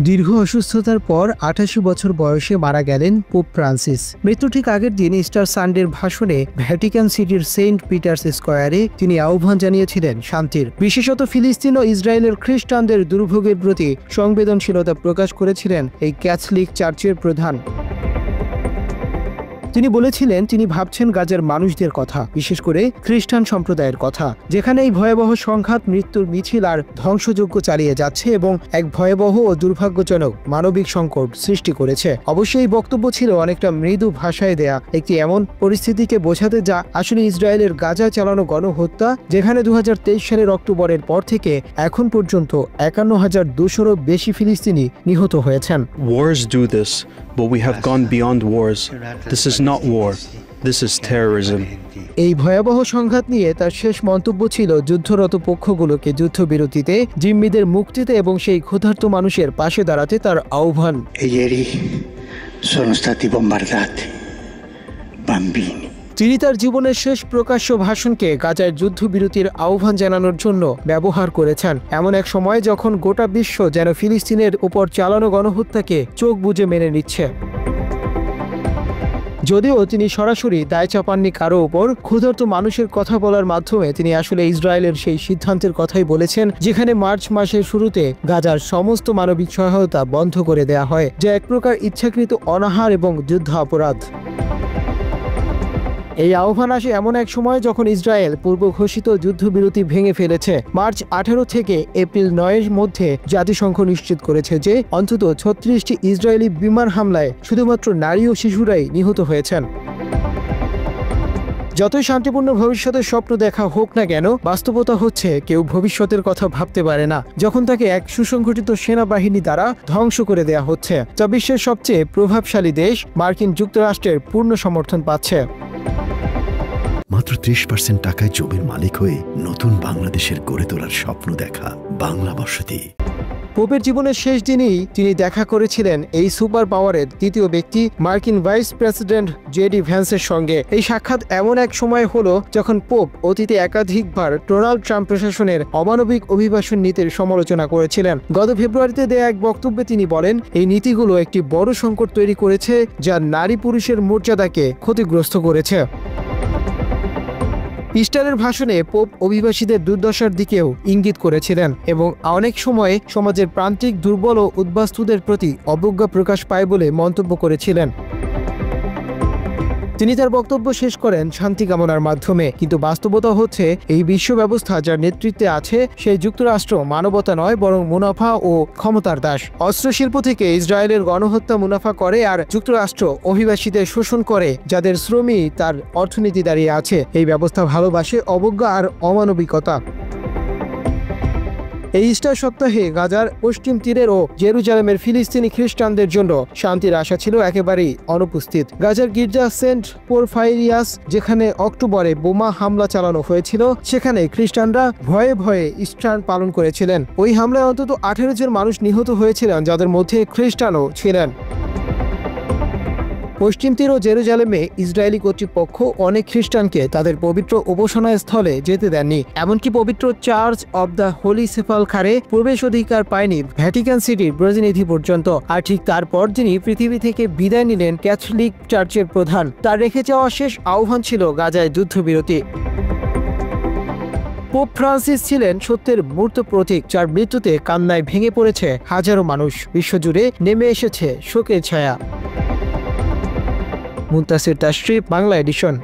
দীর্ঘ অসুস্থতার পর ৮৮ বছর বয়সে মারা গেলেন পোপ ফ্রান্সিস। মৃত্যু ঠিক আগের দিন ইস্টার সানডের ভাষণে ভ্যাটিকান সিটির সেন্ট পিটার্স স্কয়ারে তিনি আহ্বান জানিয়েছিলেন শান্তির, বিশেষত ফিলিস্তিন ও ইসরায়েলের খ্রিস্টানদের দুর্ভোগের প্রতি সংবেদনশীলতা প্রকাশ করেছিলেন এই ক্যাথলিক চার্চের প্রধান। তিনি বলেছিলেন তিনি ভাবছেন গাজার মানুষদের কথা, বিশেষ করে খ্রিস্টান সম্প্রদায়ের কথা, যেখানে এই ভয়াবহ সংঘাত মৃত্যুর মিছিল আর ধ্বংসযজ্ঞ চালিয়ে যাচ্ছে এবং এক ভয়াবহ ও দুর্ভাগ্যজনক মানবিক সংকট সৃষ্টি করেছে। অবশ্যই এই বক্তব্য ছিল অনেকটা মৃদু ভাষায় দেয়া একটি এমন পরিস্থিতিকে বোঝাতে যা আসলে ইসরায়েলের গাজায় চালানো গণহত্যা, যেখানে 2023 সালের অক্টোবরের পর থেকে এখন পর্যন্ত 51,200-এরও বেশি ফিলিস্তিনি নিহত হয়েছেন। Wars do this, but we have gone beyond wars. This is not war. This is terrorism. এই ভয়াবহ সংঘাত নিয়ে তার শেষ মন্তব্য ছিল যুদ্ধরত পক্ষগুলোকে যুদ্ধবিরতিতে, জিম্মিদের মুক্তিতে এবং সেই ক্ষুধার্ত মানুষের পাশে দাঁড়াতে তার আহ্বান। Ieri sono stati bombardati bambini. তিনি তার জীবনের শেষ প্রকাশ্য ভাষণকে গাজায় যুদ্ধবিরতির আহ্বান জানানোর জন্য ব্যবহার করেছেন, এমন এক সময় যখন গোটা বিশ্ব যেন ফিলিস্তিনের উপর চালানো গণহত্যাকে চোখ বুজে মেনে নিচ্ছে। যদিও তিনি সরাসরি দায় চাপাননি কারো উপর, ক্ষুধার্ত মানুষের কথা বলার মাধ্যমে তিনি আসলে ইসরায়েলের সেই সিদ্ধান্তের কথাই বলেছেন, যেখানে মার্চ মাসের শুরুতে গাজার সমস্ত মানবিক সহায়তা বন্ধ করে দেয়া হয়, যা এক প্রকার ইচ্ছাকৃত অনাহার এবং যুদ্ধ অপরাধ। এই আহ্বান আসে এমন এক সময় যখন ইসরায়েল পূর্ব ঘোষিত যুদ্ধবিরতি ভেঙে ফেলেছে। মার্চ 18 থেকে এপ্রিল 9-এর মধ্যে জাতিসংঘ নিশ্চিত করেছে যে অন্তত 36টি ইসরায়েলি বিমান হামলায় শুধুমাত্র নারী ও শিশুরাই নিহত হয়েছেন। যতই শান্তিপূর্ণ ভবিষ্যতের স্বপ্ন দেখা হোক না কেন, বাস্তবতা হচ্ছে কেউ ভবিষ্যতের কথা ভাবতে পারে না যখন তাকে এক সুসংগঠিত সেনাবাহিনী দ্বারা ধ্বংস করে দেয়া হচ্ছে, যা বিশ্বের সবচেয়ে প্রভাবশালী দেশ মার্কিন যুক্তরাষ্ট্রের পূর্ণ সমর্থন পাচ্ছে। মাত্র 30% টাকায় জমির মালিক হয়ে নতুন বাংলাদেশের গড়ে তোলার স্বপ্ন দেখা বাংলা বসতি। পোপের জীবনের শেষ দিনেই তিনি দেখা করেছিলেন এই সুপার পাওয়ারের দ্বিতীয় ব্যক্তি মার্কিন ভাইস প্রেসিডেন্ট জেডি ভ্যান্সের সঙ্গে। এই সাক্ষাৎ এমন এক সময় হলো যখন পোপ অতীতে একাধিকবার ডোনাল্ড ট্রাম্প প্রশাসনের অমানবিক অভিবাসন নীতির সমালোচনা করেছিলেন। গত ফেব্রুয়ারিতে দেয়া এক বক্তব্যে তিনি বলেন, এই নীতিগুলো একটি বড় সংকট তৈরি করেছে যা নারী পুরুষের মর্যাদাকে ক্ষতিগ্রস্ত করেছে। ইস্টারের ভাষণে পোপ অভিবাসীদের দুর্দশার দিকেও ইঙ্গিত করেছিলেন এবং অনেক সময় সমাজের প্রান্তিক দুর্বল ও উদ্বাস্তুদের প্রতি অবজ্ঞা প্রকাশ পায় বলে মন্তব্য করেছিলেন। তিনি তার বক্তব্য শেষ করেন শান্তি কামনার মাধ্যমে, কিন্তু বাস্তবতা হচ্ছে এই বিশ্ব ব্যবস্থা যার নেতৃত্বে আছে সেই যুক্তরাষ্ট্র মানবতা নয় বরং মুনাফা ও ক্ষমতার দাস। অস্ত্রশিল্প থেকে ইসরায়েলের গণহত্যা মুনাফা করে আর যুক্তরাষ্ট্র অভিবাসীদের শোষণ করে, যাদের শ্রমই তার অর্থনীতি দাঁড়িয়ে আছে। এই ব্যবস্থা ভালোবাসে অবজ্ঞা আর অমানবিকতা। এই ইস্টার সপ্তাহে গাজার পশ্চিম তীরের ও জেরুজালেমের ফিলিস্তিনি খ্রিস্টানদের জন্য শান্তির আশা ছিল একেবারেই অনুপস্থিত। গাজার গির্জা সেন্ট পোরফাইরিয়াস, যেখানে অক্টোবরে বোমা হামলা চালানো হয়েছিল, সেখানে খ্রিস্টানরা ভয়ে ভয়ে ইস্টার পালন করেছিলেন। ওই হামলায় অন্তত 18 জন মানুষ নিহত হয়েছিলেন, যাদের মধ্যে খ্রিস্টানও ছিলেন। পশ্চিম তীর ও জেরুজালেমে ইসরায়েলি কর্তৃপক্ষ অনেক খ্রিস্টানকে তাদের পবিত্র উপাসনার স্থলে যেতে দেননি, এমনকি পবিত্র চার্চ অব দ্য হোলি সেপালখারে প্রবেশ অধিকার পায়নি ভ্যাটিকান সিটির প্রতিনিধি পর্যন্ত। আর ঠিক তারপর যিনি পৃথিবী থেকে বিদায় নিলেন ক্যাথলিক চার্চের প্রধান, তার রেখে যাওয়া শেষ আহ্বান ছিল গাজায় যুদ্ধবিরতি। পোপ ফ্রান্সিস ছিলেন সত্যের মূর্ত প্রতীক, যার মৃত্যুতে কান্নায় ভেঙে পড়েছে হাজারো মানুষ। বিশ্বজুড়ে নেমে এসেছে শোকের ছায়া। মুনতাসির তাশরিফ, বাংলা এডিশন।